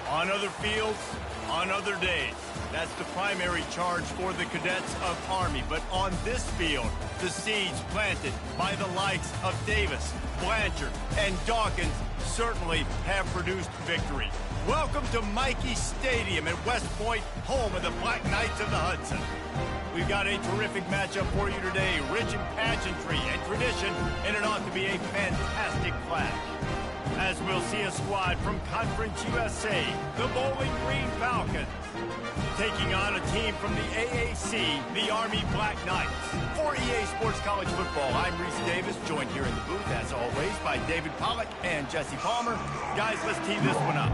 On other fields, on other days. That's the primary charge for the cadets of Army. But on this field, the seeds planted by the likes of Davis, Blanchard, and Dawkins certainly have produced victory. Welcome to Michie Stadium at West Point, home of the Black Knights of the Hudson. We've got a terrific matchup for you today, rich in pageantry and tradition, and it ought to be a fantastic clash. As we'll see a squad from Conference USA, the Bowling Green Falcons, taking on a team from the AAC, the Army Black Knights. For EA Sports College Football, I'm Reese Davis, joined here in the booth, as always, by David Pollack and Jesse Palmer. Guys, let's tee this one up.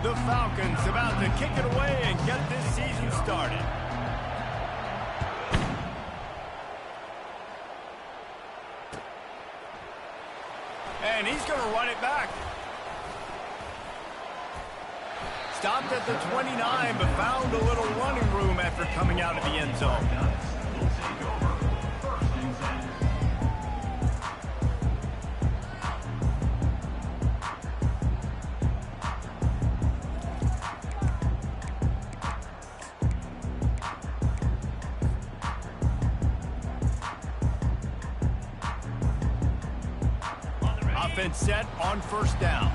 The Falcons about to kick it away and get this season started. And he's going to run it back. Stopped at the 29, but found a little running room after coming out of the end zone. Offense set on first down.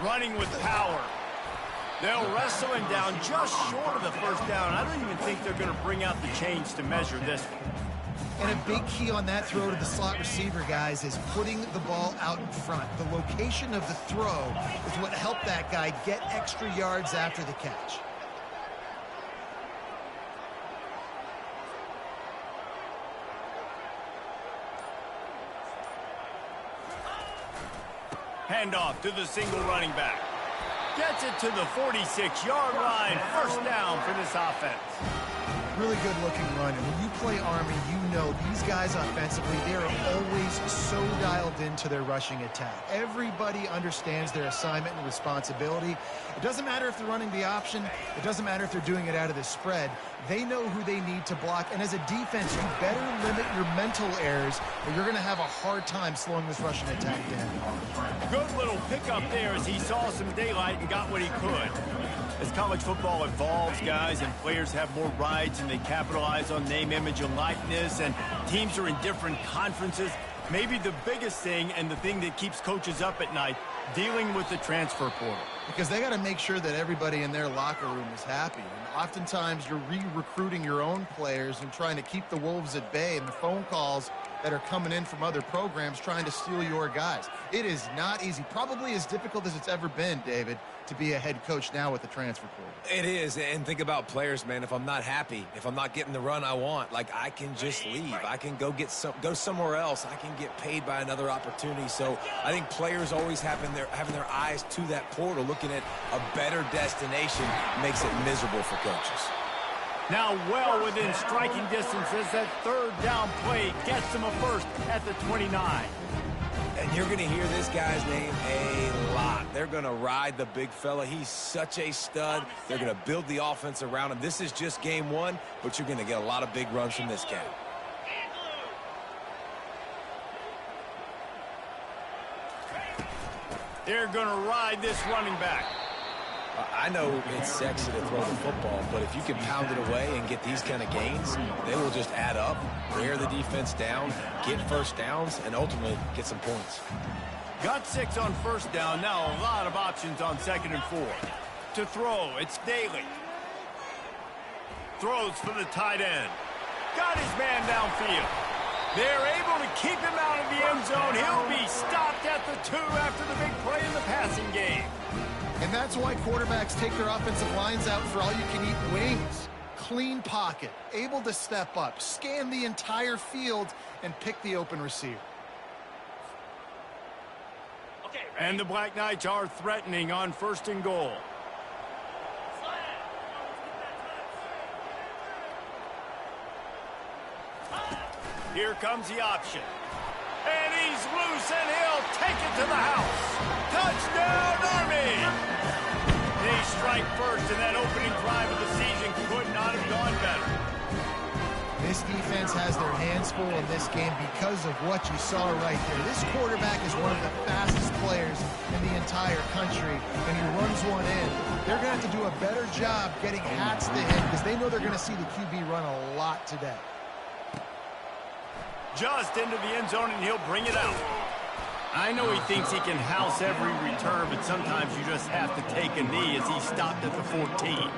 Running with power. They'll wrestle him down just short of the first down. I don't even think they're going to bring out the chains to measure this one. And a big key on that throw to the slot receiver, guys, is putting the ball out in front. The location of the throw is what helped that guy get extra yards after the catch. Handoff to the single running back. Gets it to the 46-yard line. First down for this offense. Really good looking run. And when you play Army, you know these guys offensively, they are always so dialed into their rushing attack. Everybody understands their assignment and responsibility. It doesn't matter if they're running the option. It doesn't matter if they're doing it out of the spread. They know who they need to block. And as a defense, you better limit your mental errors or you're going to have a hard time slowing this rushing attack down. Good little pickup there as he saw some daylight and got what he could. As college football evolves, guys, and players have more rights and they capitalize on name, image, and likeness, and teams are in different conferences, maybe the biggest thing and the thing that keeps coaches up at night, dealing with the transfer portal. Because they got to make sure that everybody in their locker room is happy. And oftentimes you're re-recruiting your own players and trying to keep the wolves at bay, and the phone calls that are coming in from other programs trying to steal your guys. It is not easy. Probably as difficult as it's ever been, David, to be a head coach now with the transfer portal. It is, and think about players, man. If I'm not happy, if I'm not getting the run I want, like, I can just leave. I can go somewhere else. I can get paid by another opportunity. So I think players always having their eyes to that portal, looking at a better destination, makes it miserable for coaches. Now well within striking distance as that third down play gets them a first at the 29. And you're going to hear this guy's name a lot. They're going to ride the big fella. He's such a stud. They're going to build the offense around him. This is just game one, but you're going to get a lot of big runs from this cat. They're going to ride this running back. I know it's sexy to throw the football, but if you can pound it away and get these kind of gains, they will just add up, wear the defense down, get first downs, and ultimately get some points. Got 6 on first down. Now a lot of options on 2nd and 4. To throw, it's Daly. Throws for the tight end. Got his man downfield. They're able to keep him out of the end zone. He'll be stopped at the 2 after the big play in the passing game. And that's why quarterbacks take their offensive lines out for all-you-can-eat wings. Clean pocket, able to step up, scan the entire field, and pick the open receiver. And the Black Knights are threatening on 1st and goal. Here comes the option. And he's loose, and he'll take it to the house. Touchdown, Army! They strike first, and that opening drive of the season could not have gone better. this defense has their hands full in this game because of what you saw right there. This quarterback is one of the fastest players in the entire country, and he runs one in. They're going to have to do a better job getting hats to him because they know they're going to see the QB run a lot today. Just into the end zone, and he'll bring it out. I know he thinks he can house every return, but sometimes you just have to take a knee as he stopped at the 14.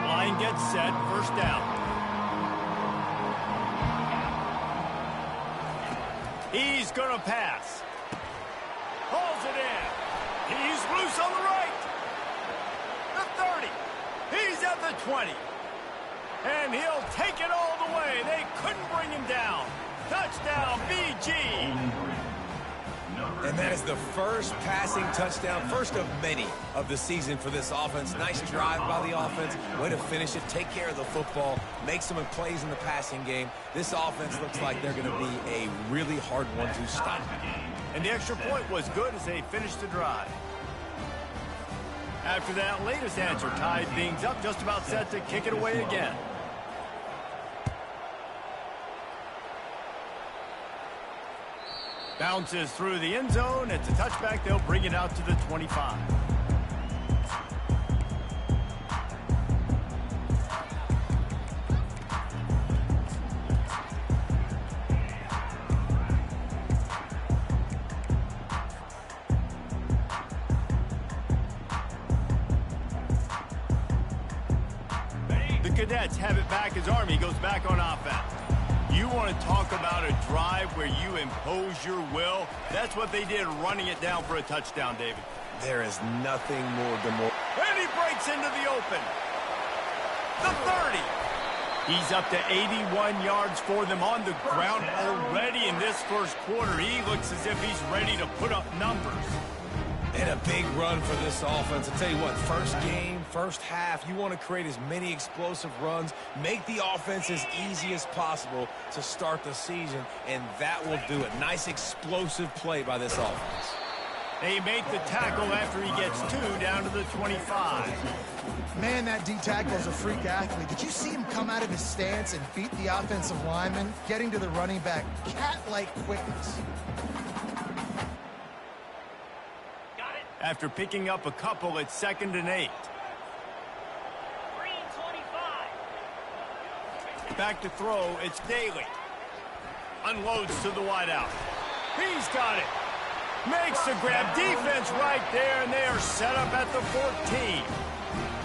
Line gets set, first down. He's going to pass. Hauls it in. He's loose on the right. The 30. He's at the 20. And he'll take it all the way. They couldn't bring him down. Touchdown, BG. And that is the first passing touchdown, first of many of the season for this offense. Nice drive by the offense. Way to finish it, take care of the football, make some plays in the passing game. This offense looks like they're going to be a really hard one to stop. And the extra point was good as they finished the drive. After that latest answer tied things up, just about set to kick it away again. Bounces through the end zone. It's a touchback. They'll bring it out to the 25. The Cadets have it back as Army goes back on offense. You want to talk about a drive where you impose your will? That's what they did, running it down for a touchdown, David. There is nothing more demoralizing. And he breaks into the open. The 30. He's up to 81 yards for them on the ground already in this first quarter. He looks as if he's ready to put up numbers. And a big run for this offense. I'll tell you what, first game, first half, you want to create as many explosive runs, make the offense as easy as possible to start the season, and that will do it. Nice explosive play by this offense. They make the tackle after he gets 2 down to the 25. Man, that D tackle is a freak athlete. Did you see him come out of his stance and beat the offensive lineman, getting to the running back? Cat-like quickness. After picking up a couple, it's 2nd and 8. Back to throw, it's Daly. Unloads to the wideout. He's got it. Makes the grab. Defense right there, and they are set up at the 14.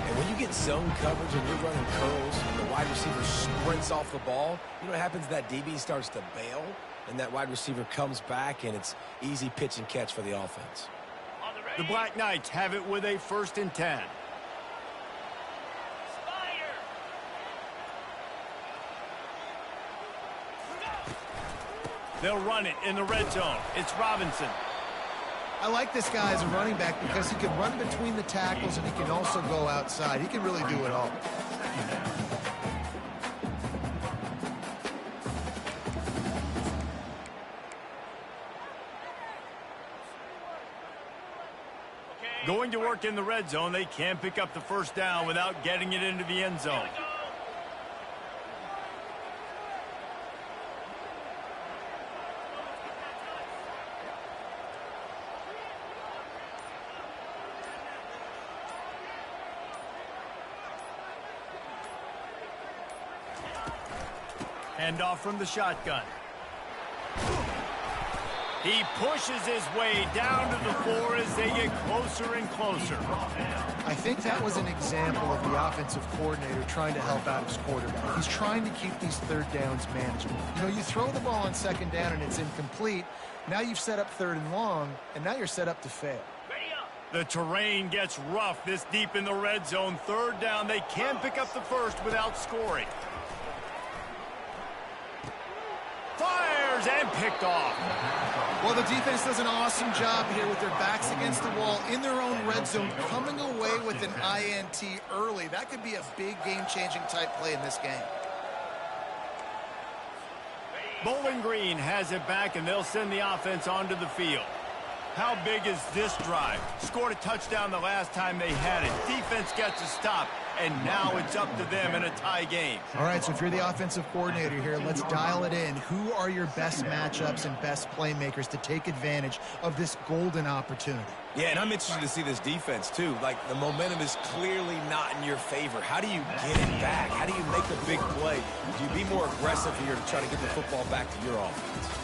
And when you get zone coverage and you're running curls and the wide receiver sprints off the ball, you know what happens? That DB starts to bail, and that wide receiver comes back, and it's easy pitch and catch for the offense. The Black Knights have it with a 1st and 10. They'll run it in the red zone. It's Robinson. I like this guy as a running back because he can run between the tackles and he can also go outside. He can really do it all. Going to work in the red zone. They can't pick up the first down without getting it into the end zone. Hand off from the shotgun. He pushes his way down to the floor as they get closer and closer. I think that was an example of the offensive coordinator trying to help out his quarterback. He's trying to keep these third downs manageable. You know, you throw the ball on 2nd down and it's incomplete. Now you've set up 3rd and long, and now you're set up to fail. The terrain gets rough this deep in the red zone. 3rd down. They can't pick up the first without scoring. Fires and picked off. Well, the defense does an awesome job here with their backs against the wall in their own red zone, coming away with an INT early. That could be a big game-changing type play in this game. Bowling Green has it back, and they'll send the offense onto the field. How big is this drive? Scored a touchdown the last time they had it. Defense gets a stop, and now it's up to them in a tie game. All right, so if you're the offensive coordinator here, let's dial it in. Who are your best matchups and best playmakers to take advantage of this golden opportunity? Yeah, and I'm interested to see this defense, too. Like, the momentum is clearly not in your favor. How do you get it back? How do you make the big play? Do you be more aggressive here to try to get the football back to your offense?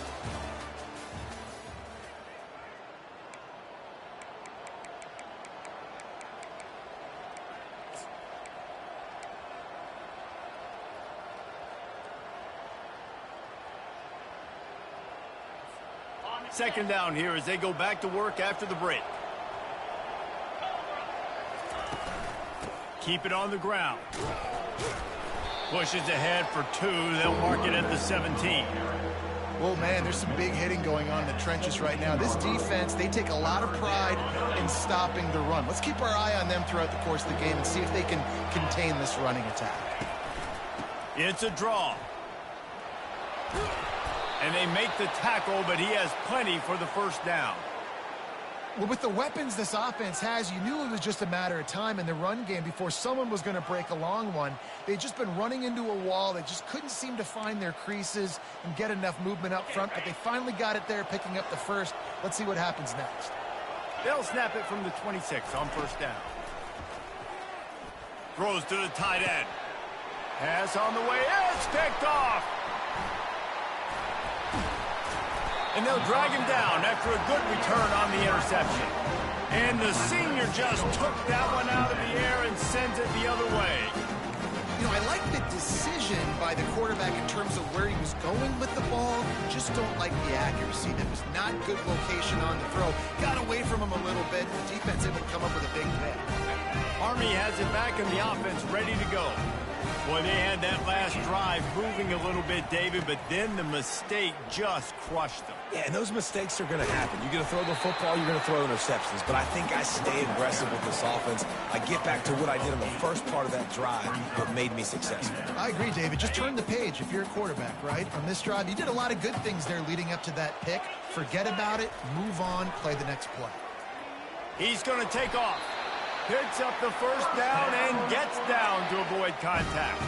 Second down here as they go back to work after the break. Keep it on the ground. Pushes ahead for 2. They'll mark it at the 17. Well, man, there's some big hitting going on in the trenches right now. This defense, they take a lot of pride in stopping the run. Let's keep our eye on them throughout the course of the game and see if they can contain this running attack. It's a draw. And they make the tackle, but he has plenty for the first down. Well, with the weapons this offense has, you knew it was just a matter of time in the run game before someone was going to break a long one. They'd just been running into a wall. They just couldn't seem to find their creases and get enough movement up front, but they finally got it there, picking up the first. Let's see what happens next. They'll snap it from the 26 on first down. Throws to the tight end. Pass on the way. It's picked off. And they'll drag him down after a good return on the interception. And the senior just took that one out of the air and sends it the other way. You know, I like the decision by the quarterback in terms of where he was going with the ball. Just don't like the accuracy. That was not good location on the throw. Got away from him a little bit. The defense able to come up with a big play. Army has it back in the offense, ready to go. Boy, they had that last drive moving a little bit, David, but then the mistake just crushed them. Yeah, and those mistakes are going to happen. You're going to throw the football, you're going to throw interceptions. But I think I stay aggressive with this offense. I get back to what I did in the first part of that drive that made me successful. I agree, David. Just turn the page if you're a quarterback, right? On this drive, you did a lot of good things there leading up to that pick. Forget about it, move on, play the next play. He's going to take off. Picks up the first down and gets down to avoid contact.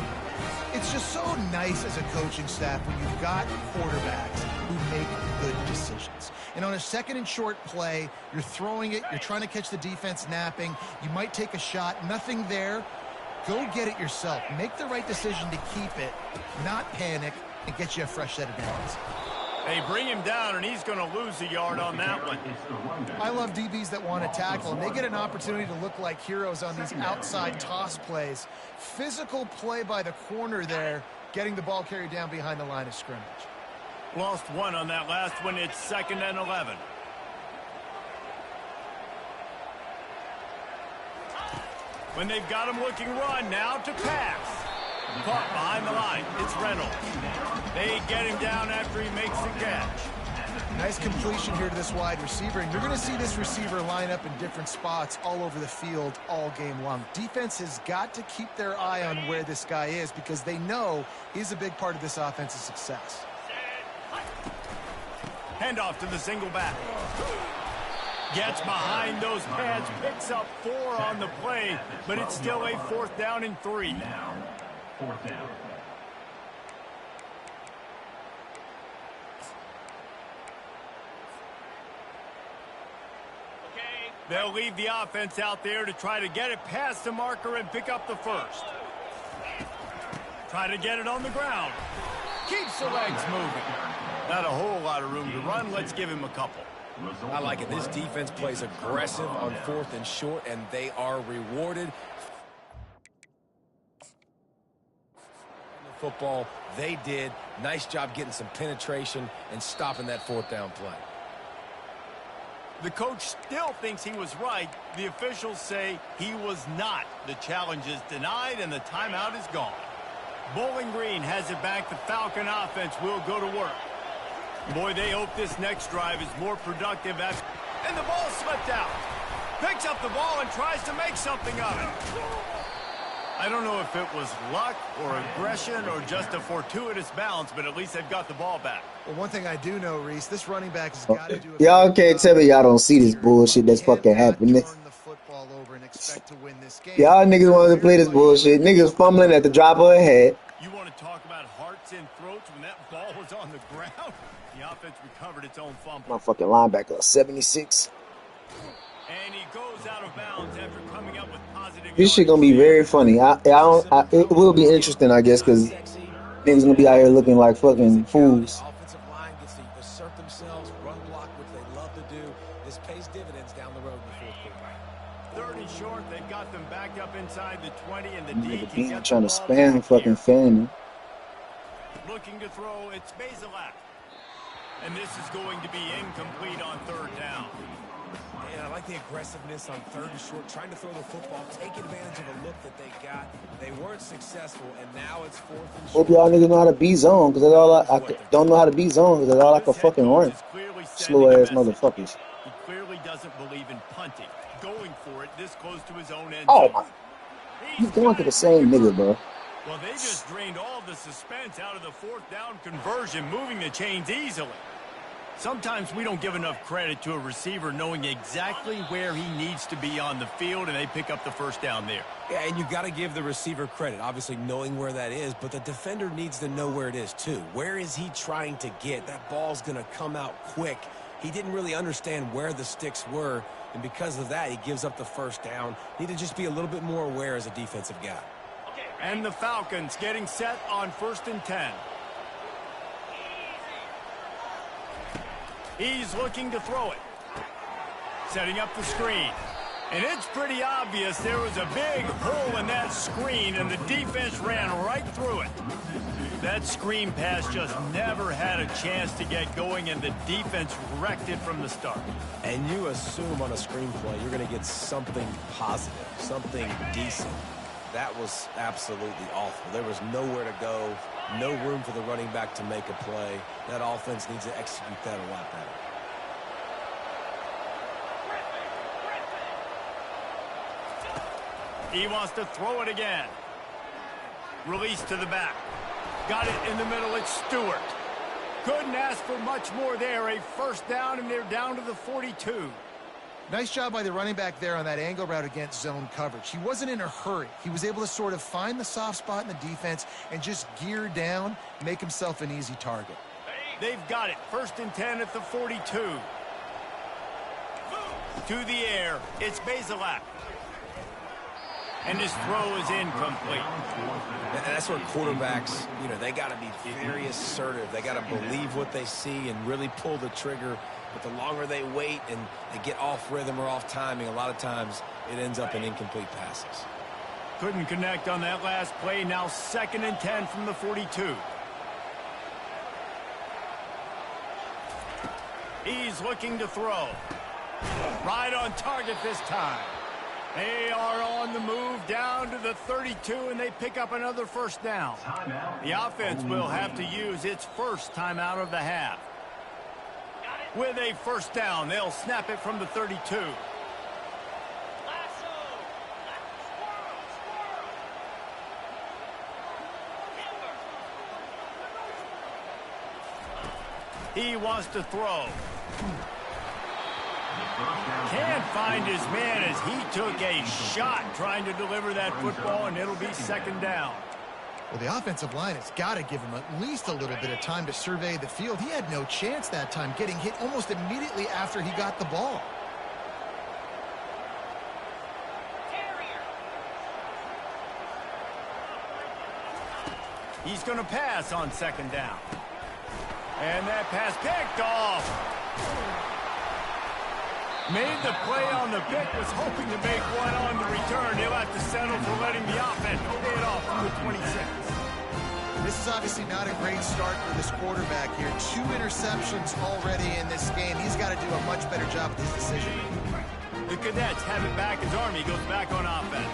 It's just so nice as a coaching staff when you've got quarterbacks who make good decisions. And on a second and short play, you're throwing it, you're trying to catch the defense napping, you might take a shot, nothing there. Go get it yourself. Make the right decision to keep it, not panic, and get you a fresh set of downs. They bring him down, and he's going to lose a yard on that one. I love DBs that want to tackle, and they get an opportunity to look like heroes on these outside toss plays. Physical play by the corner there, getting the ball carried down behind the line of scrimmage. Lost one on that last one. It's 2nd and 11. When they've got him looking run, now to pass. Caught behind the line. It's Reynolds. They get him down after he makes the catch. Nice completion here to this wide receiver, and you're going to see this receiver line up in different spots all over the field all game long. Defense has got to keep their eye on where this guy is because they know he's a big part of this offense's success. Handoff to the single back. Gets behind those pads, picks up 4 on the play, but it's still a 4th down and 3. Now, 4th down. They'll leave the offense out there to try to get it past the marker and pick up the first. Try to get it on the ground. Keeps the legs moving. Not a whole lot of room to run. Let's give him a couple. I like it. This defense plays aggressive on 4th and short, and they are rewarded. Football, they did. Nice job getting some penetration and stopping that 4th down play. The coach still thinks he was right. The officials say he was not. The challenge is denied, and the timeout is gone. Bowling Green has it back. The Falcon offense will go to work. Boy, they hope this next drive is more productive. And the ball slipped out. Picks up the ball and tries to make something of it. I don't know if it was luck or aggression or just a fortuitous bounce, but at least they've got the ball back. Well, one thing I do know, Reese, this running back has got to do Y'all can't tell me y'all don't see this bullshit that's fucking happening. Y'all niggas wanted to play this bullshit. Niggas fumbling at the drop of a hat. You want to talk about hearts and throats when that ball was on the ground? The offense recovered its own fumble. My fucking linebacker, 76. And he goes out of bounds after coming up with positive. This shit gonna be very funny. It will be interesting, I guess, because niggas gonna be out here looking like fucking fools. Offensive line gets to assert themselves, run block, which they love to do. This pays dividends down the road in the fourth quarter. 3rd and short, they've got them backed up inside the 20, and the D Nigga being trying to spam fucking fan. Looking to throw, it's Bazelak. And this is going to be incomplete on 3rd down. Yeah, I like the aggressiveness on 3rd and short, trying to throw the football, take advantage of a look that they got. They weren't successful, and now it's 4th and short. Hope y'all niggas know how to be zone, because that's all I don't know how to be zone, because that's all I can fucking run. Slow ass motherfuckers. He clearly doesn't believe in punting. Going for it this close to his own end. Oh my. He's going to the same nigga, bro. Well, they just drained all the suspense out of the 4th down conversion, moving the chains easily. Sometimes we don't give enough credit to a receiver knowing exactly where he needs to be on the field, and they pick up the 1st down there. Yeah, and you got to give the receiver credit, obviously knowing where that is, but the defender needs to know where it is too. Where is he trying to get? That ball's going to come out quick. He didn't really understand where the sticks were, and because of that, he gives up the 1st down. Need to just be a little bit more aware as a defensive guy. And the Falcons getting set on 1st and 10. He's looking to throw it. Setting up the screen. And it's pretty obvious there was a big hole in that screen, and the defense ran right through it. That screen pass just never had a chance to get going, and the defense wrecked it from the start. And you assume on a screenplay you're going to get something positive, something decent. That was absolutely awful. There was nowhere to go, no room for the running back to make a play. That offense needs to execute that a lot better. He wants to throw it again. Release to the back. Got it in the middle. It's Stewart. Couldn't ask for much more there. A 1st down, and they're down to the 42. Nice job by the running back there on that angle route against zone coverage. He wasn't in a hurry. He was able to sort of find the soft spot in the defense and just gear down, make himself an easy target. They've got it. 1st and 10 at the 42. To the air. It's Bazelak. And his throw is incomplete. And that's where quarterbacks, they got to be very assertive. They got to believe what they see and really pull the trigger. But the longer they wait and they get off rhythm or off timing, a lot of times it ends up in incomplete passes. Couldn't connect on that last play. Now 2nd and 10 from the 42. He's looking to throw. Right on target this time. They are on the move down to the 32, and they pick up another 1st down. The offense will have to use its 1st timeout of the half. With a 1st down, they'll snap it from the 32. He wants to throw. Can't find his man as he took a shot trying to deliver that football, and it'll be 2nd down. Well, the offensive line has got to give him at least a little bit of time to survey the field. He had no chance that time, getting hit almost immediately after he got the ball. He's going to pass on 2nd down. And that pass picked off. Made the play on the pick, was hoping to make one on the return. He'll have to settle for letting the offense pay it off from the 26. This is obviously not a great start for this quarterback here. 2 interceptions already in this game. He's got to do a much better job with his decision. The Cadets have it back as Army goes back on offense.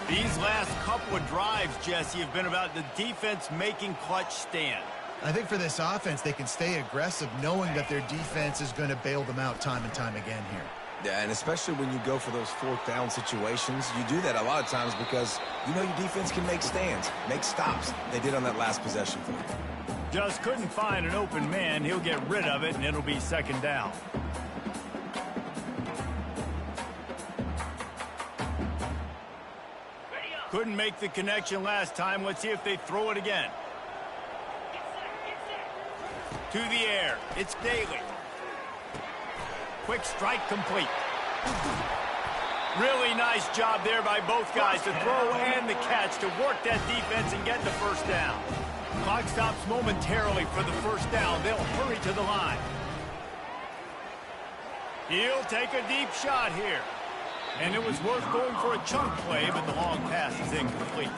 These last couple of drives, Jesse, have been about the defense making clutch stand. I think for this offense, they can stay aggressive knowing that their defense is going to bail them out time and time again here. Yeah, and especially when you go for those fourth down situations, you do that a lot of times because you know your defense can make stands, make stops. They did on that last possession for you. Just couldn't find an open man. He'll get rid of it, and it'll be second down. Couldn't make the connection last time. Let's see if they throw it again. To the air. It's Daly. Quick strike complete. Really nice job there by both guys to throw and the catch to work that defense and get the first down. Clock stops momentarily for the first down. They'll hurry to the line. He'll take a deep shot here. And it was worth going for a chunk play, but the long pass is incomplete.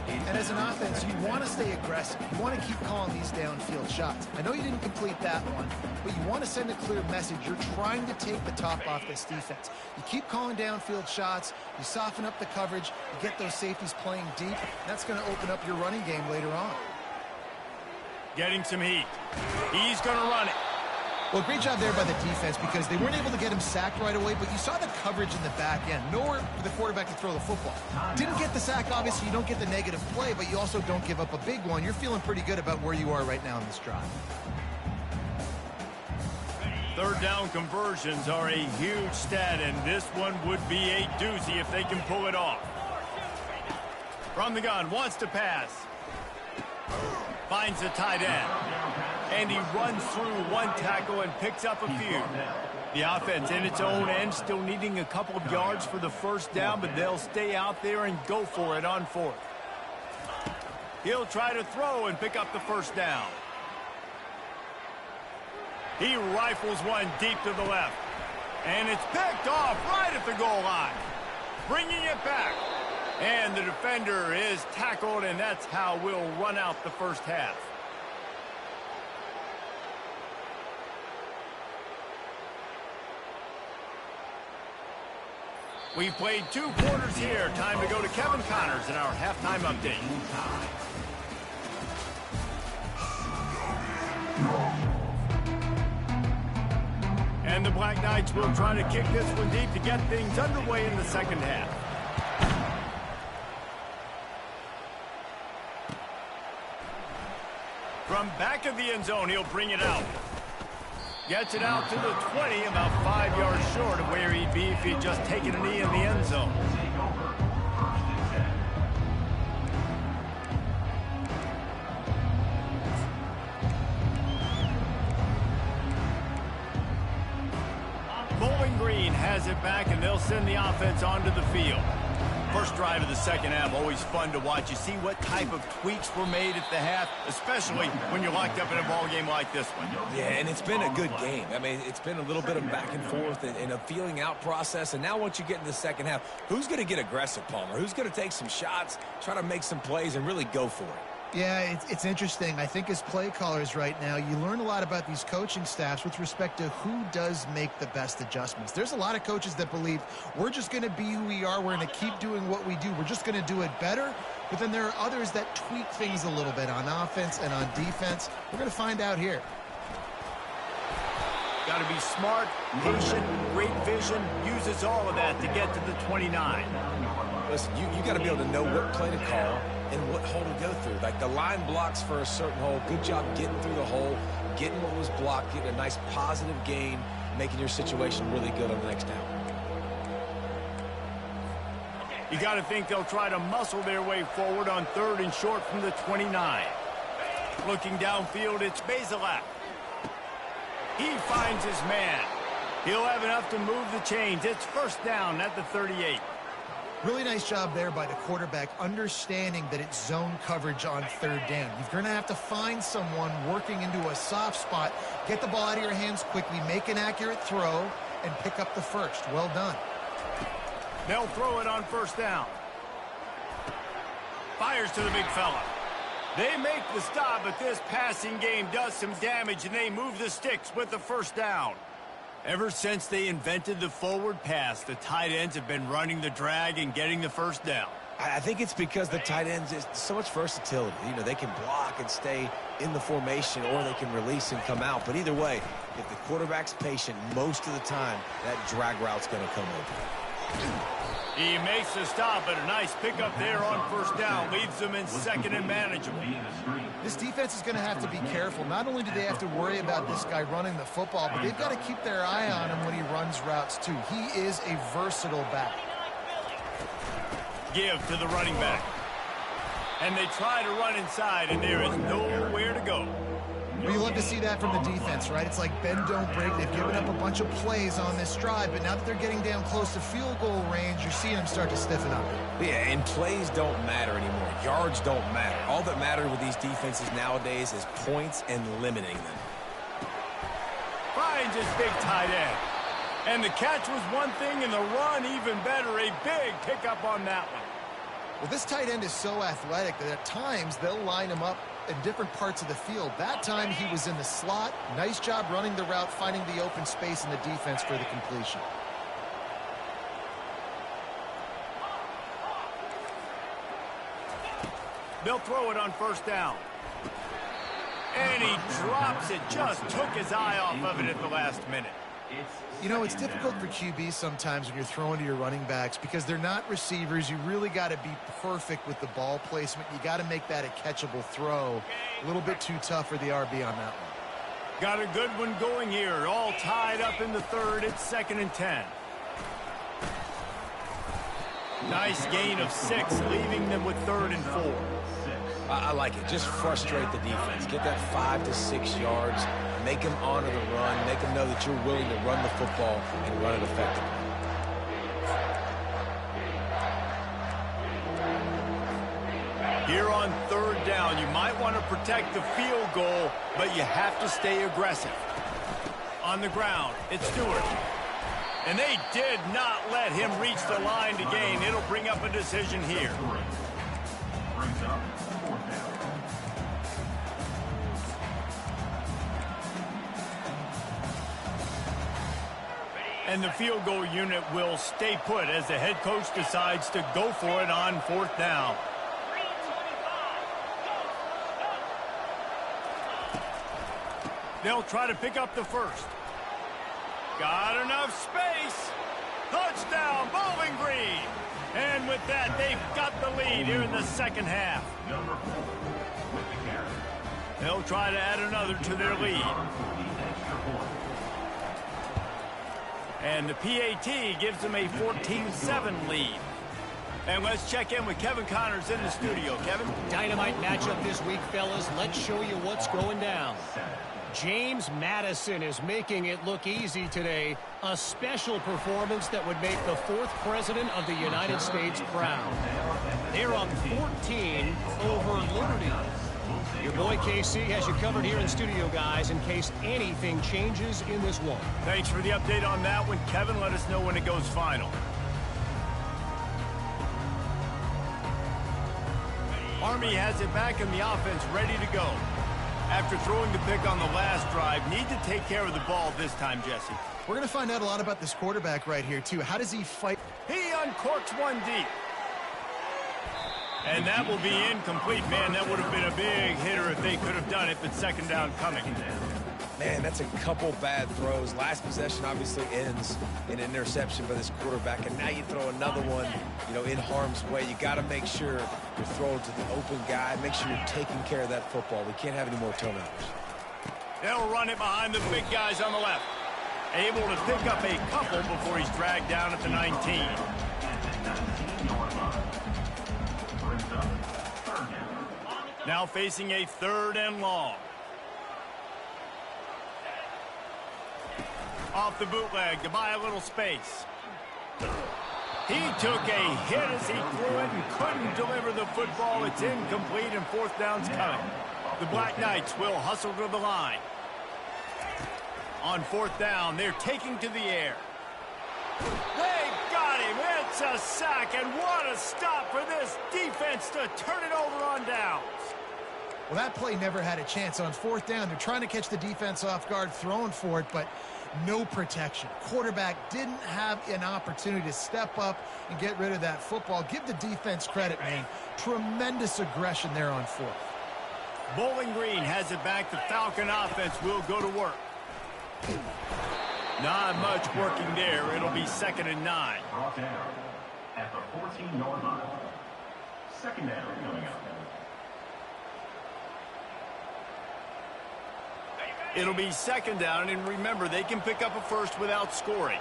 And as an offense, you want to stay aggressive. You want to keep calling these downfield shots. I know you didn't complete that one, but you want to send a clear message. You're trying to take the top off this defense. You keep calling downfield shots. You soften up the coverage. You get those safeties playing deep. That's going to open up your running game later on. Getting some heat. He's going to run it. Well, great job there by the defense because they weren't able to get him sacked right away, but you saw the coverage in the back end. Nowhere for the quarterback to throw the football. Didn't get the sack, obviously. You don't get the negative play, but you also don't give up a big one. You're feeling pretty good about where you are right now in this drive. Third down conversions are a huge stat, and this one would be a doozy if they can pull it off. From the gun, wants to pass. Finds the tight end. And he runs through one tackle and picks up a few. The offense in its own end still needing a couple of yards for the first down, but they'll stay out there and go for it on fourth. He'll try to throw and pick up the first down. He rifles one deep to the left. And it's picked off right at the goal line. Bringing it back. And the defender is tackled, and that's how we'll run out the first half. We've played 2 quarters here. Time to go to Kevin Connors in our halftime update. And the Black Knights will try to kick this one deep to get things underway in the second half. From back of the end zone, he'll bring it out. Gets it out to the 20, about 5 yards short of where he'd be if he'd just taken a knee in the end zone. Bowling Green has it back, and they'll send the offense onto the field. First drive of the second half, always fun to watch. You see what type of tweaks were made at the half, especially when you're locked up in a ball game like this one. Yeah, and it's been a good game. I mean, it's been a little bit of back and forth and a feeling out process. And now once you get in the second half, who's going to get aggressive, Palmer? Who's going to take some shots, try to make some plays, and really go for it? Yeah, it's interesting. I think as play callers right now, you learn a lot about these coaching staffs with respect to who does make the best adjustments. There's a lot of coaches that believe we're just going to be who we are. We're going to keep doing what we do. We're just going to do it better. But then there are others that tweak things a little bit on offense and on defense. We're going to find out here. Got to be smart, patient, great vision, uses all of that to get to the 29. Listen, you got to be able to know what play to call and what hole to go through. Like the line blocks for a certain hole. Good job getting through the hole, getting what was blocked, getting a nice positive gain, making your situation really good on the next down. You got to think they'll try to muscle their way forward on 3rd and short from the 29. Looking downfield, it's Bazelak. He finds his man. He'll have enough to move the chains. It's first down at the 38. Really nice job there by the quarterback, understanding that it's zone coverage on 3rd down. You're going to have to find someone working into a soft spot, get the ball out of your hands quickly, make an accurate throw, and pick up the first. Well done. They'll throw it on first down. Fires to the big fella. They make the stop, but this passing game does some damage, and they move the sticks with the first down. Ever since they invented the forward pass, the tight ends have been running the drag and getting the first down. I think it's because the tight ends is so much versatility. You know, they can block and stay in the formation, or they can release and come out. But either way, if the quarterback's patient most of the time, that drag route's going to come open. He makes the stop, but a nice pickup there on first down. Leaves them in second and manageable. This defense is going to have to be careful. Not only do they have to worry about this guy running the football, but they've got to keep their eye on him when he runs routes too. He is a versatile back. Give to the running back. And they try to run inside, and there is nowhere to go. Well, you love to see that from the defense, right? It's like bend, don't break. They've given up a bunch of plays on this drive, but now that they're getting down close to field goal range, you're seeing them start to stiffen up. Yeah, and plays don't matter anymore. Yards don't matter. All that matters with these defenses nowadays is points and limiting them. Finds his big tight end. And the catch was one thing, and the run even better. A big pickup on that one. Well, this tight end is so athletic that at times they'll line him up in different parts of the field. That time he was in the slot. Nice job running the route, finding the open space in the defense for the completion. They'll throw it on first down. And he drops it. Just took his eye off of it at the last minute. You know, it's difficult for QBs sometimes when you're throwing to your running backs because they're not receivers. You really got to be perfect with the ball placement. You got to make that a catchable throw. A little bit too tough for the RB on that one. Got a good one going here. All tied up in the third. It's 2nd and 10. Nice gain of 6, leaving them with 3rd and 4. I like it. Just frustrate the defense. Get that 5 to 6 yards. Make them honor the run. Make them know that you're willing to run the football and run it effectively. Here on 3rd down, you might want to protect the field goal, but you have to stay aggressive. On the ground, it's Stewart. And they did not let him reach the line to gain. It'll bring up a decision here. Brings up 4th down. And the field goal unit will stay put as the head coach decides to go for it on 4th down. They'll try to pick up the first. Got enough space. Touchdown, Bowling Green. And with that, they've got the lead here in the second half. Number 4 with the carry. They'll try to add another to their lead. And the PAT gives them a 14-7 lead. And let's check in with Kevin Connors in the studio. Kevin? Dynamite matchup this week, fellas. Let's show you what's going down. James Madison is making it look easy today. A special performance that would make the 4th president of the United States proud. They're up 14 over Liberty. Your boy KC has you covered here in studio, guys, in case anything changes in this one. Thanks for the update on that one, Kevin. Let us know when it goes final. Army has it back in the offense, ready to go. After throwing the pick on the last drive, need to take care of the ball this time, Jesse. We're going to find out a lot about this quarterback right here, too. How does he fight? He uncorks one deep. And that will be incomplete. Man, that would have been a big hitter if they could have done it, but 2nd down coming. Man, that's a couple bad throws. Last possession obviously ends in an interception by this quarterback, and now you throw another one, you know, in harm's way. You got to make sure you're throwing to the open guy. Make sure you're taking care of that football. We can't have any more turnovers. They'll run it behind the big guys on the left. Able to pick up a couple before he's dragged down at the 19. Now facing a 3rd and long. Off the bootleg to buy a little space. He took a hit as he threw it and couldn't deliver the football. It's incomplete and 4th down's coming. The Black Knights will hustle to the line. On 4th down, they're taking to the air. They got him. It's a sack, and what a stop for this defense to turn it over on downs. Well, that play never had a chance. On fourth down, they're trying to catch the defense off guard, throwing for it, but no protection. Quarterback didn't have an opportunity to step up and get rid of that football. Give the defense credit, man. Tremendous aggression there on fourth. Bowling Green has it back. The Falcon offense will go to work. Not much working there. It'll be 2nd and 9. Brought down at the 14-yard line. 2nd down coming up. It'll be 2nd down, and remember, they can pick up a first without scoring.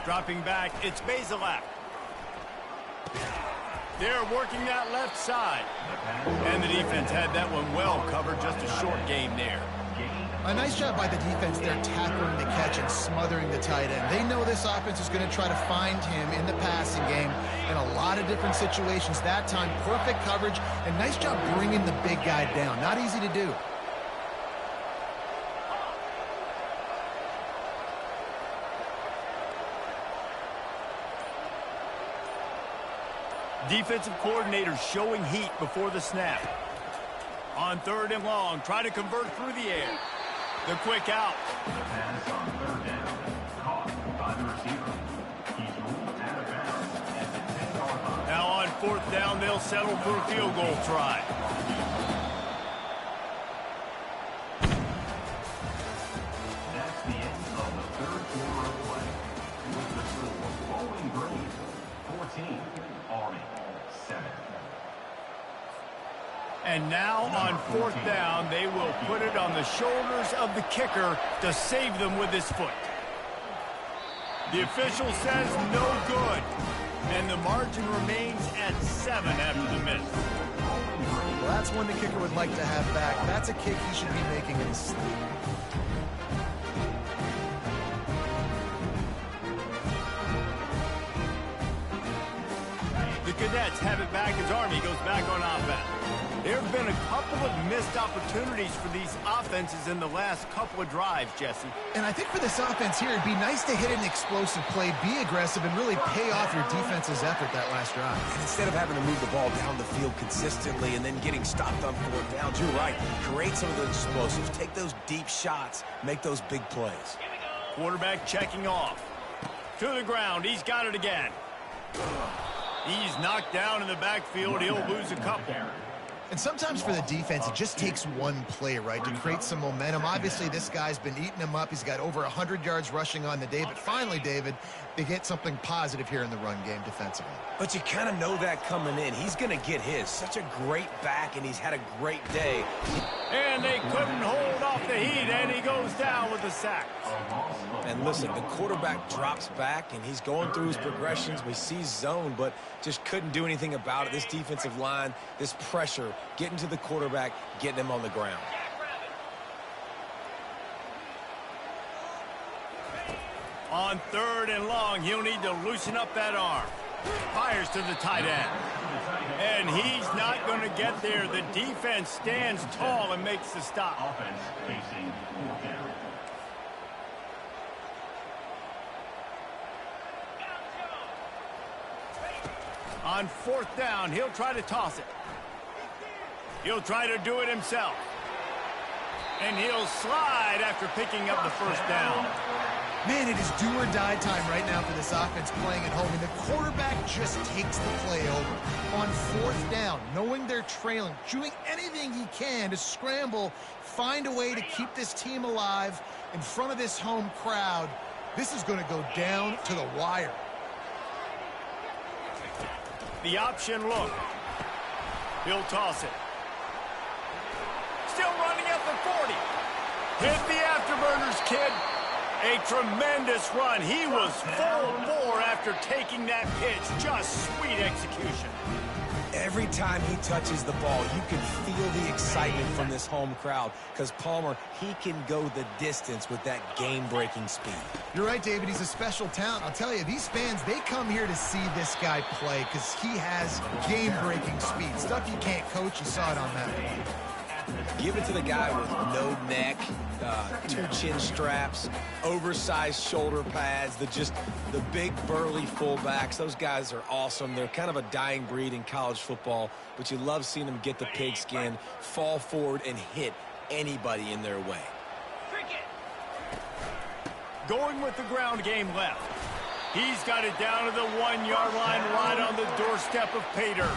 Dropping back, it's Bazelak. They're working that left side. And the defense had that one well covered, just a short gain there. A nice job by the defense there, tackling the catch and smothering the tight end. They know this offense is going to try to find him in the passing game in a lot of different situations. That time, perfect coverage, and nice job bringing the big guy down. Not easy to do. Defensive coordinator showing heat before the snap. On 3rd and long, try to convert through the air. The quick out. The pass on 3rd down. Caught by the receiver. He's ruled out of bounds at the 10-yard line. Now on 4th down, they'll settle for a field goal try. That's the end of the 3rd quarter of play. With the score, Bowling Green 14, Army 7. And now on 4th down, they will put it on the shoulders of the kicker to save them with his foot. The official says no good. And the margin remains at 7 after the miss. Well, that's one the kicker would like to have back. That's a kick he should be making in his sleep. The Cadets have it back as Army goes back on offense. There have been a couple of missed opportunities for these offenses in the last couple of drives, Jesse. And I think for this offense here, it'd be nice to hit an explosive play, be aggressive, and really pay off your defense's effort that last drive. And instead of having to move the ball down the field consistently and then getting stopped on 4th downs, you're right. Create some of those explosives. Take those deep shots. Make those big plays. Quarterback checking off. To the ground. He's got it again. He's knocked down in the backfield. He'll lose a couple. And sometimes for the defense, it just takes one play, right, to create some momentum. Obviously, this guy's been eating him up. He's got over 100 yards rushing on the day. But finally, David, they get something positive here in the run game defensively. But you kind of know that coming in. He's going to get his. Such a great back, and he's had a great day. And they couldn't hold off the heat, and he goes down with the sack. And listen, the quarterback drops back, and he's going through his progressions. We see zone, but just couldn't do anything about it. This defensive line, this pressure, getting to the quarterback, getting him on the ground. On 3rd and long, he'll need to loosen up that arm. Fires to the tight end. And he's not going to get there. The defense stands tall and makes the stop. Offense facing 4th down. On 4th down, he'll try to toss it. He'll try to do it himself. And he'll slide after picking up the 1st down. Man, it is do or die time right now for this offense playing at home. And the quarterback just takes the play over. On 4th down, knowing they're trailing, doing anything he can to scramble, find a way to keep this team alive in front of this home crowd. This is going to go down to the wire. The option look. He'll toss it. Still running at the 40. Hit the afterburners, kid. A tremendous run. He was full bore after taking that pitch. Just sweet execution. Every time he touches the ball, you can feel the excitement from this home crowd because Palmer, he can go the distance with that game-breaking speed. You're right, David. He's a special talent. I'll tell you, these fans, they come here to see this guy play because he has game-breaking speed. Stuff you can't coach. You saw it on that one. Give it to the guy with no neck, 2 chin straps, oversized shoulder pads, the big burly fullbacks. Those guys are awesome. They're kind of a dying breed in college football, but you love seeing them get the pigskin, fall forward, and hit anybody in their way. Going with the ground game left. He's got it down to the 1-yard line, right on the doorstep of pay dirt.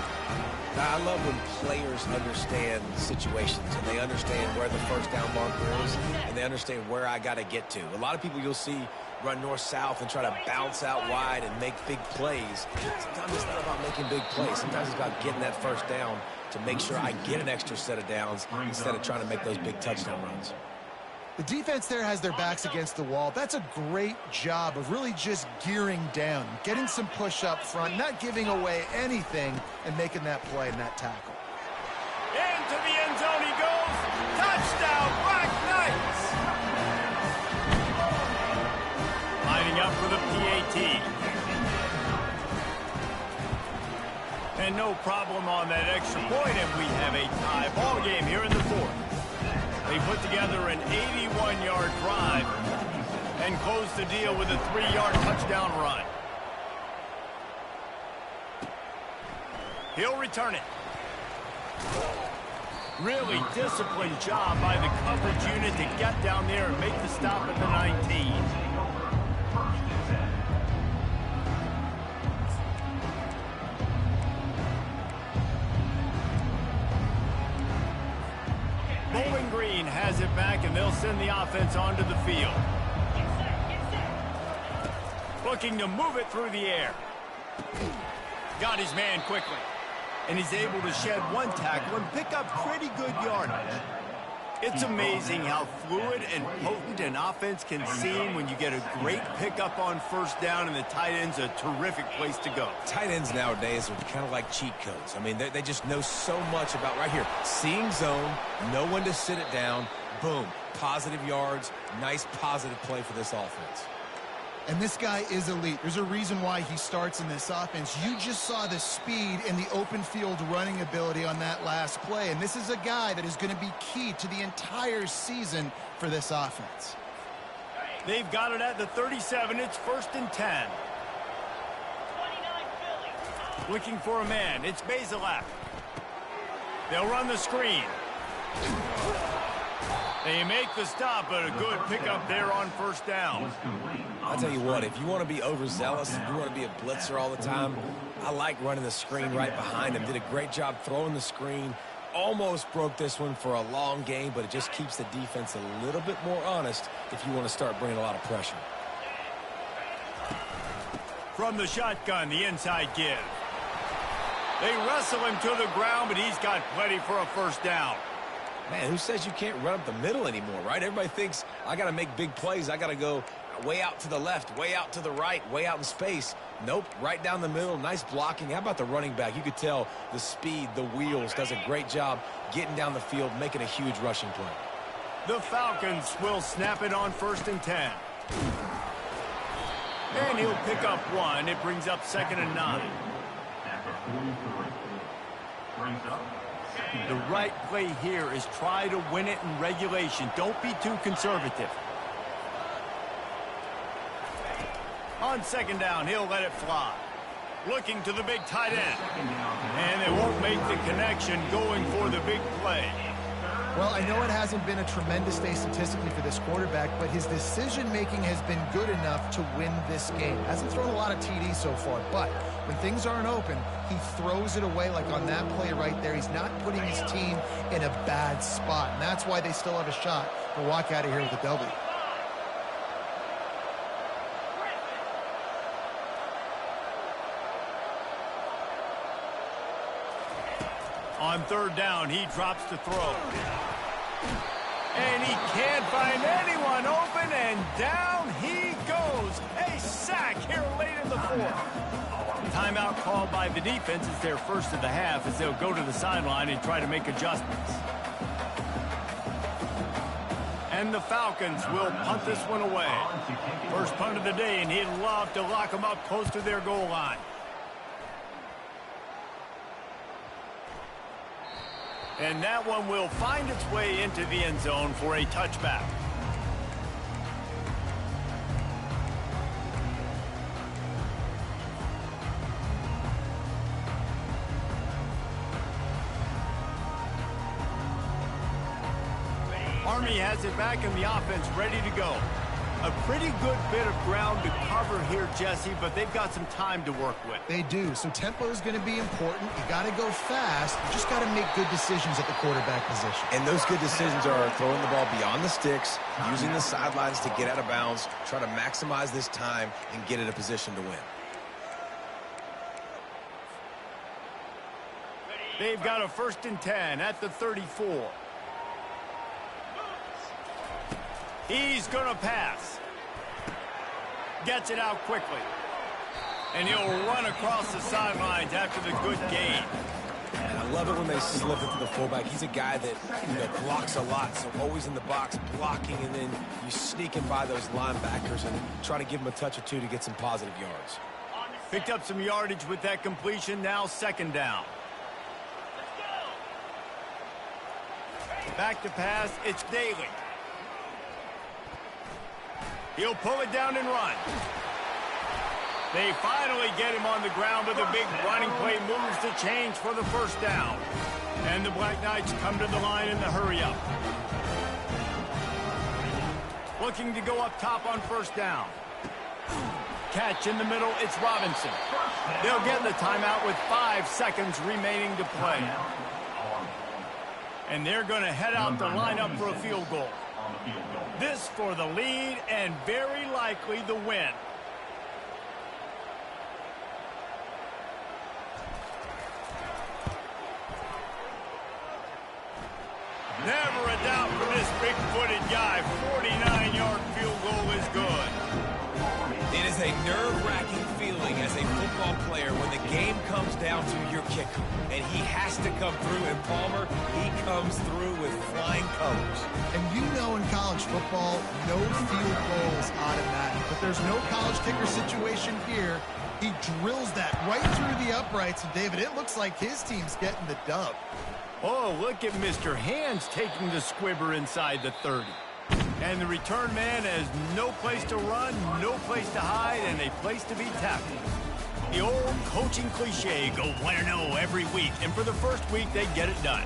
I love when players understand situations and they understand where the first down marker is and they understand where I got to get to. A lot of people you'll see run north-south and try to bounce out wide and make big plays. Sometimes it's not about making big plays. Sometimes it's about getting that first down to make sure I get an extra set of downs instead of trying to make those big touchdown runs. The defense there has their backs against the wall. That's a great job of really just gearing down, getting some push up front, not giving away anything, and making that play and that tackle. Into the end zone he goes. Touchdown, Black Knights! Lining up for the PAT. And no problem on that extra point, and we have a tie ball game here in the fourth. They put together an 81-yard drive and close the deal with a 3-yard touchdown run. He'll return it. Really disciplined job by the coverage unit to get down there and make the stop at the 19. Bowling Green has it back, and they'll send the offense onto the field. Looking to move it through the air. Got his man quickly. And he's able to shed one tackle and pick up pretty good yardage. It's amazing how fluid and potent an offense can seem when you get a great pickup on first down, and the tight end's a terrific place to go. Tight ends nowadays are kind of like cheat codes. I mean, they just know so much about right here. Seeing zone, know when to sit it down, boom, positive yards, nice positive play for this offense. And this guy is elite. There's a reason why he starts in this offense. You just saw the speed and the open field running ability on that last play. And this is a guy that is going to be key to the entire season for this offense. They've got it at the 37. It's 1st and 10. Looking for a man. It's Basilak. They'll run the screen. They make the stop, but a good pickup there on first down. I'll tell you what, if you want to be overzealous, if you want to be a blitzer all the time, I like running the screen right behind him. Did a great job throwing the screen. Almost broke this one for a long game, but it just keeps the defense a little bit more honest if you want to start bringing a lot of pressure. From the shotgun, the inside give. They wrestle him to the ground, but he's got plenty for a first down. Man, who says you can't run up the middle anymore, right? Everybody thinks I got to make big plays. I got to go way out to the left, way out to the right, way out in space. Nope, right down the middle, nice blocking. How about the running back? You could tell the speed, the wheels, does a great job getting down the field, making a huge rushing play. The Falcons will snap it on 1st and 10. And he'll pick up one. It brings up 2nd and 9. The right play here is try to win it in regulation. Don't be too conservative. On 2nd down, he'll let it fly. Looking to the big tight end. And they won't make the connection, going for the big play. Well, I know it hasn't been a tremendous day statistically for this quarterback, but his decision-making has been good enough to win this game. Hasn't thrown a lot of TDs so far, but when things aren't open, he throws it away like on that play right there. He's not putting his team in a bad spot, and that's why they still have a shot to walk out of here with a W. On 3rd down, he drops to throw. And he can't find anyone open, and down he goes. A sack here late in the 4th. Timeout called by the defense is their first of the half, as they'll go to the sideline and try to make adjustments. And the Falcons will punt this one away. First punt of the day, and he'd love to lock them up close to their goal line. And that one will find its way into the end zone for a touchback. Army has it back in the offense, ready to go. A pretty good bit of ground to cover here, Jesse, but they've got some time to work with. They do, so tempo is going to be important. You got to go fast. You just got to make good decisions at the quarterback position. And those good decisions are throwing the ball beyond the sticks, using the sidelines to get out of bounds, try to maximize this time and get in a position to win. They've got a 1st and 10 at the 34. He's going to pass. Gets it out quickly. And he'll run across the sidelines after the good gain. And I love it when they slip it to the fullback. He's a guy that blocks a lot, so always in the box blocking, and then you sneak in by those linebackers and try to give him a touch or two to get some positive yards. Picked up some yardage with that completion. Now 2nd down. Back to pass. It's Daly. He'll pull it down and run. They finally get him on the ground with a big running play, moves the change for the 1st down. And the Black Knights come to the line in the hurry up. Looking to go up top on 1st down. Catch in the middle, it's Robinson. They'll get the timeout with 5 seconds remaining to play. And they're going to head out to line up for a field goal. This for the lead and very likely the win. Never a doubt for this big-footed guy. 49-yard field goal is good. It is a nerve-wracking feeling as a football player when the game comes down to your kicker. And he has to come through, and Palmer, he comes through with flying colors. And you know in college football, no field goal is automatic. But there's no college kicker situation here. He drills that right through the uprights. And, David, it looks like his team's getting the dub. Oh, look at Mr. Hands taking the squibber inside the 30. And the return man has no place to run, no place to hide, and a place to be tackled. The old coaching cliche, go 1-0 every week. And for the first week, they get it done.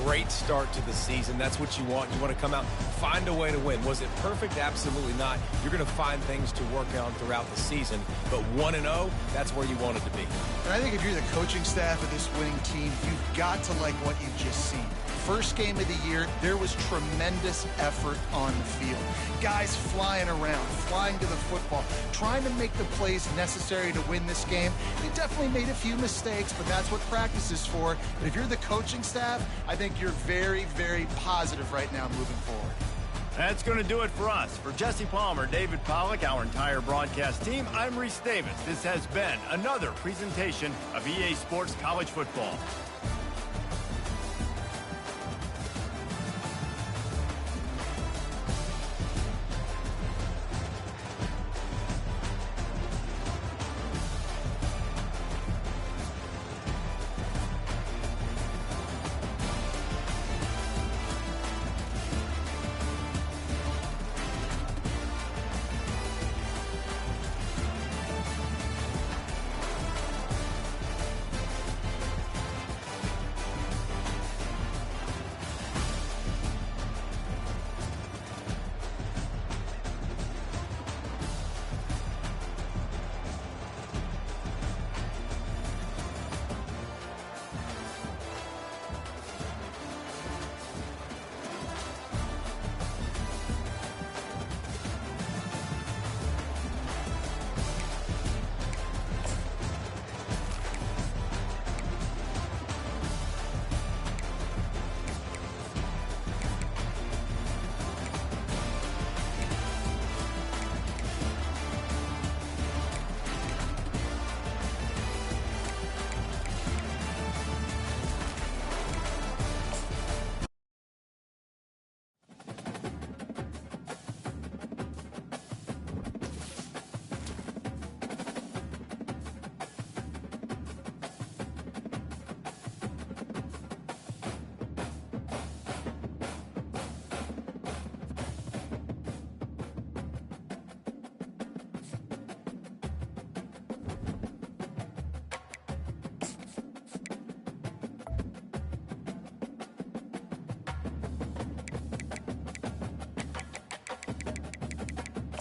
Great start to the season. That's what you want. You want to come out, find a way to win. Was it perfect? Absolutely not. You're going to find things to work on throughout the season. But 1-0, that's where you want it to be. And I think if you're the coaching staff of this winning team, you've got to like what you've just seen. First game of the year, there was tremendous effort on the field. Guys flying around, flying to the football, trying to make the plays necessary to win this game. They definitely made a few mistakes, but that's what practice is for. But if you're the coaching staff, I think you're very, very positive right now moving forward. That's going to do it for us. For Jesse Palmer, David Pollack, our entire broadcast team, I'm Reese Davis. This has been another presentation of EA Sports College Football.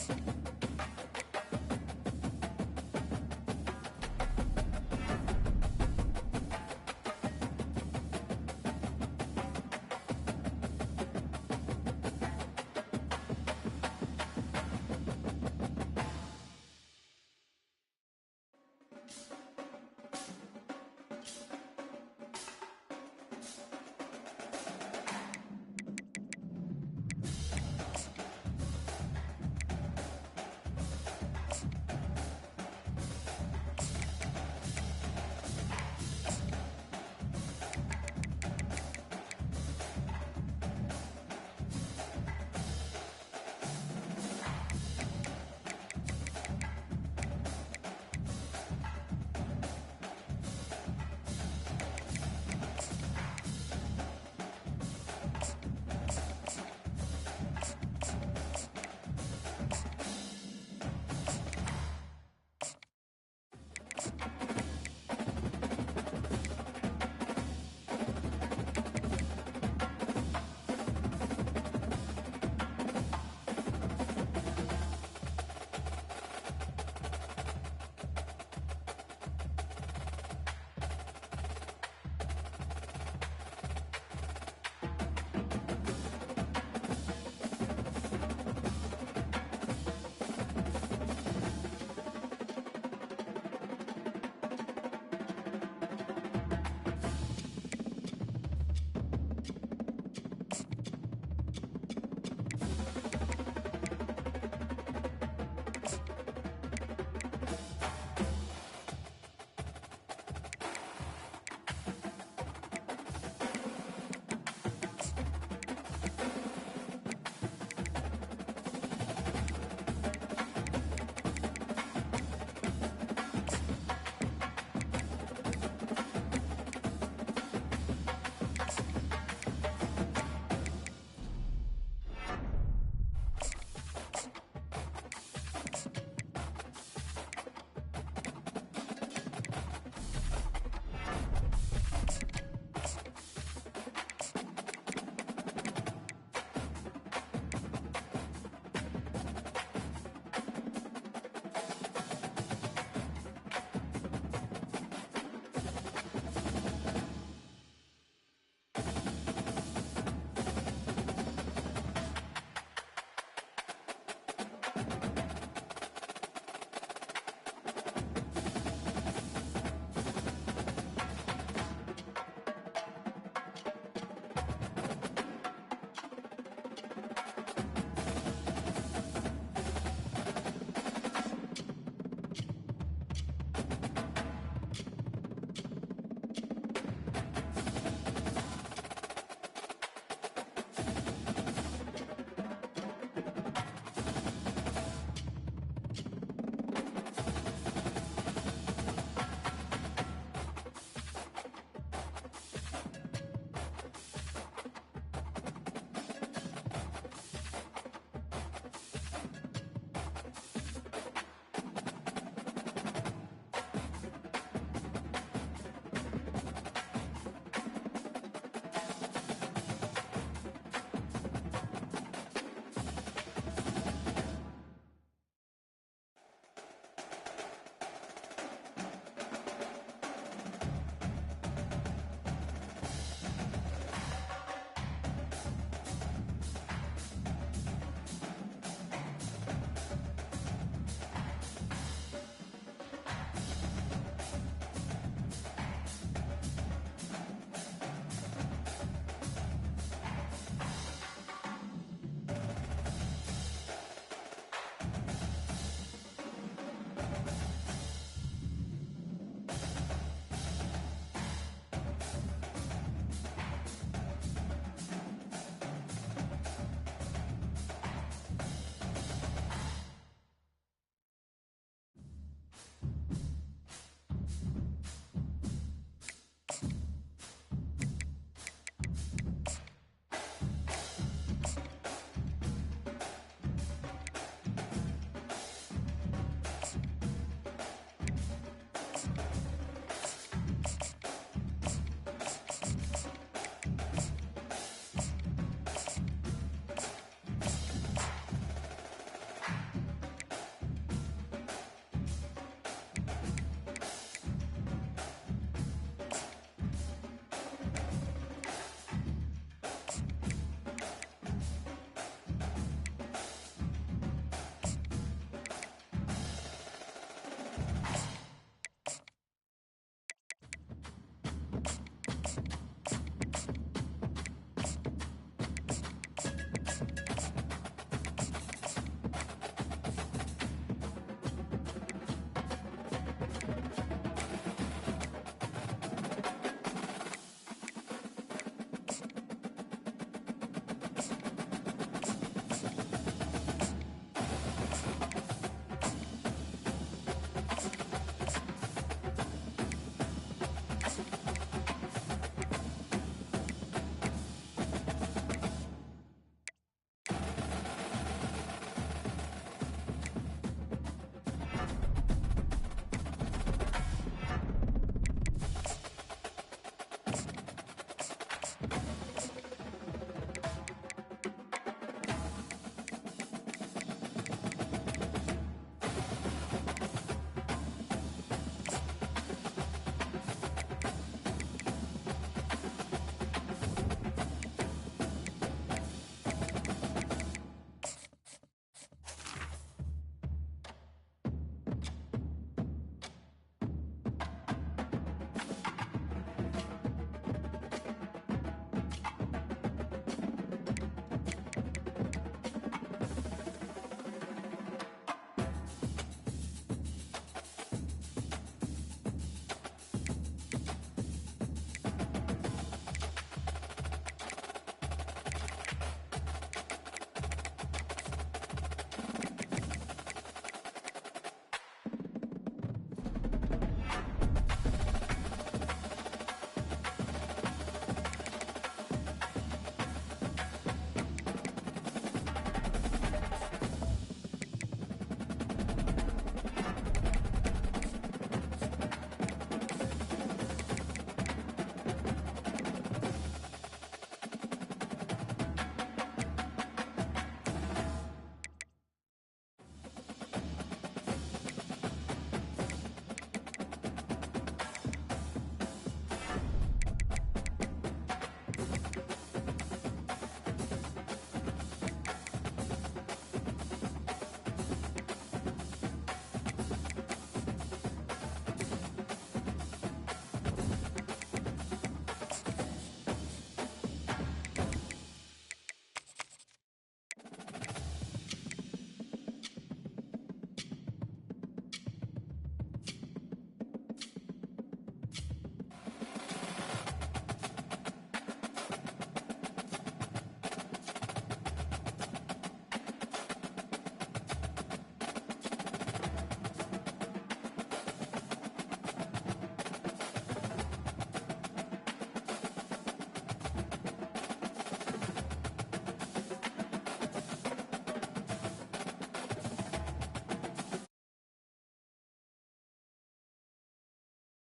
Patriots.